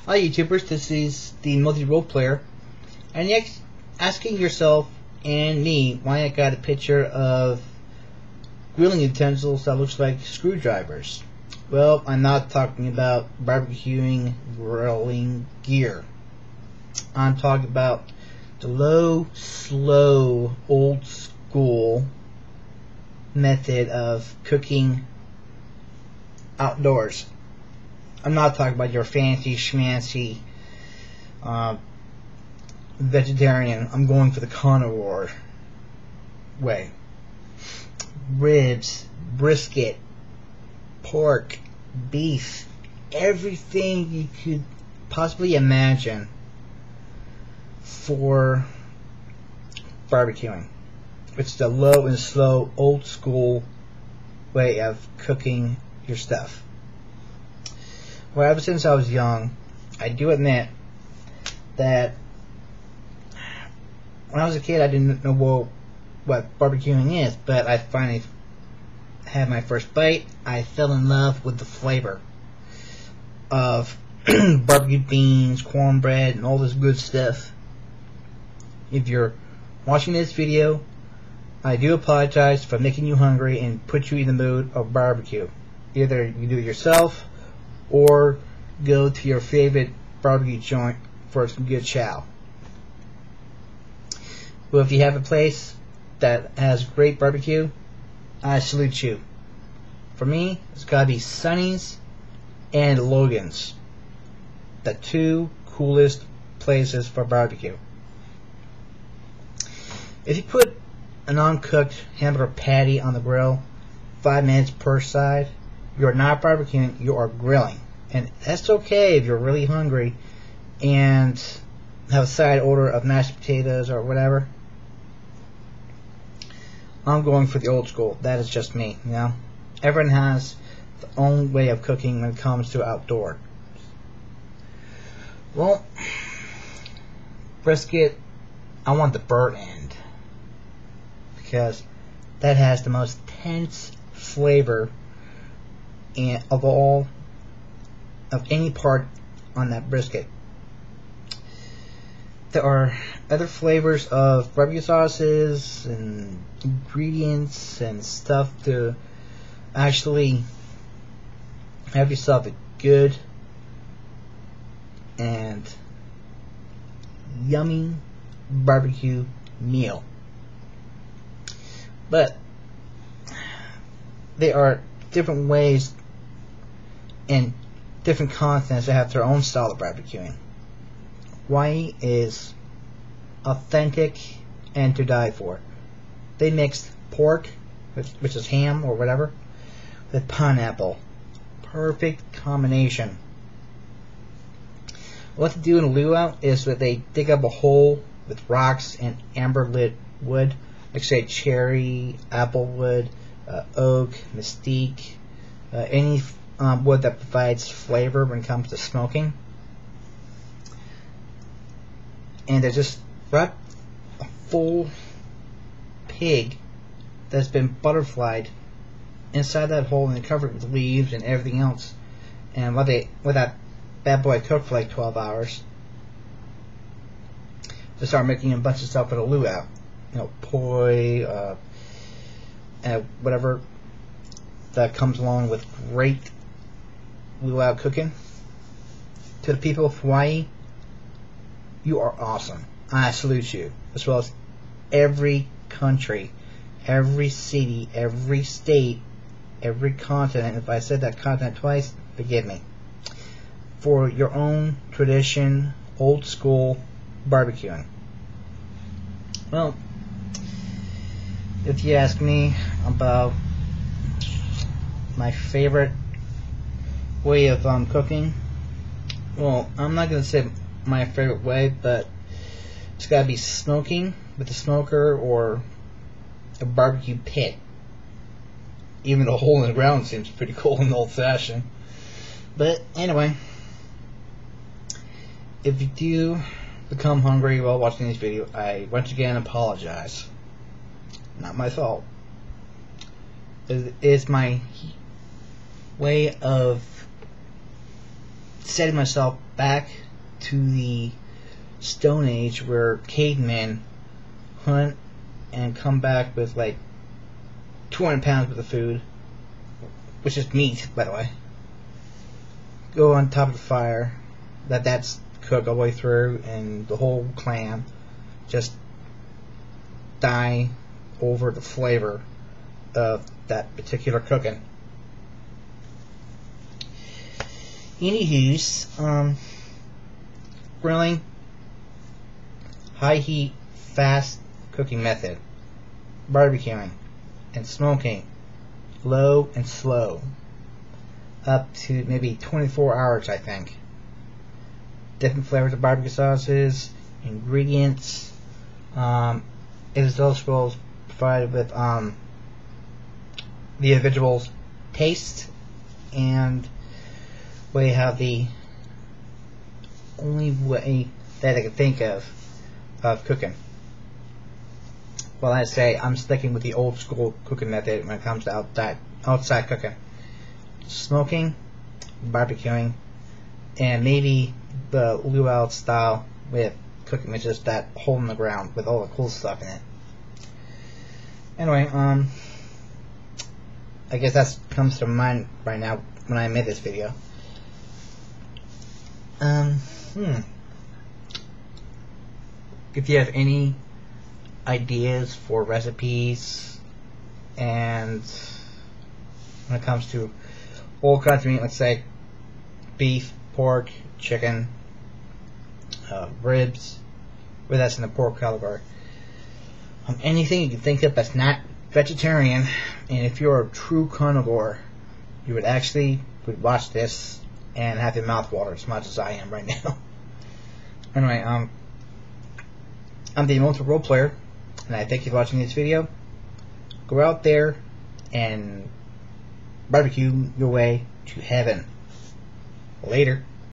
Hi YouTubers, this is the multi-role player, and you're asking yourself and me why I got a picture of grilling utensils that looks like screwdrivers. Well, I'm not talking about barbecuing grilling gear. I'm talking about the low, slow, old school method of cooking outdoors. I'm not talking about your fancy schmancy vegetarian. I'm going for the carnivore way. Ribs, brisket, pork, beef, everything you could possibly imagine for barbecuing. It's the low and slow, old school way of cooking your stuff. Well, ever since I was young, I do admit that when I was a kid, I didn't know what barbecuing is, but I finally had my first bite. I fell in love with the flavor of barbecue beans, cornbread, and all this good stuff. If you're watching this video, I do apologize for making you hungry and put you in the mood of barbecue. Either you do it yourself or go to your favorite barbecue joint for some good chow. Well, if you have a place that has great barbecue, I salute you. For me, it's gotta be Sonny's and Logan's, the two coolest places for barbecue. If you put an uncooked hamburger patty on the grill, 5 minutes per side, you're not barbecuing, you are grilling. And that's okay if you're really hungry and have a side order of mashed potatoes or whatever. I'm going for the old school. That is just me, you know. Everyone has their own way of cooking when it comes to outdoor. Well, brisket, I want the burnt end, because that has the most tense flavor of any part on that brisket. There are other flavors of barbecue sauces and ingredients and stuff to actually have yourself a good and yummy barbecue meal. But there are different ways and different continents that have their own style of barbecuing. Hawaii is authentic and to die for. They mixed pork, which is ham or whatever, with pineapple. Perfect combination. What they do in a luau is that they dig up a hole with rocks and amber lit wood, like say cherry, apple wood, oak, mesquite, any wood that provides flavor when it comes to smoking. And they just wrap a full pig that's been butterflied inside that hole, and they cover it with leaves and everything else. And let that bad boy cook for like 12 hours, they start making a bunch of stuff for the luau. You know, poi, whatever that comes along with great luau cooking. To the people of Hawaii, you are awesome. I salute you, as well as every country, every city, every state, every continent. If I said that continent twice, forgive me. For your own tradition, old school barbecuing. Well, if you ask me about my favorite way of cooking, well, I'm not going to say my favorite way, but it's got to be smoking with a smoker or a barbecue pit. Even a hole in the ground seems pretty cool and old fashioned. But anyway, if you do become hungry while watching this video, I once again apologize. Not my fault. It is my way of setting myself back to the Stone Age where cavemen hunt and come back with like 200 pounds worth of food, which is meat, by the way. Go on top of the fire, that's cooked all the way through, and the whole clan just die over the flavor of that particular cooking. Anywho's, grilling, high heat, fast cooking method, barbecuing, and smoking, low and slow, up to maybe 24 hours, I think. Different flavors of barbecue sauces, ingredients, it is also provided with the individual's taste, and we have the only way that I can think of cooking. Well, I say I'm sticking with the old school cooking method when it comes to outside cooking. Smoking, barbecuing, and maybe the luau style with cooking, which is that hole in the ground with all the cool stuff in it. Anyway, I guess that comes to mind right now when I made this video. If you have any ideas for recipes, and when it comes to all kinds of meat, let's say beef, pork, chicken, ribs, where that's in the pork category, anything you can think of that's not vegetarian, and if you're a true carnivore, you would watch this and have your mouth water as much as I am right now. Anyway, I'm the Immortal Role Player, and I thank you for watching this video. Go out there and barbecue your way to heaven. Later.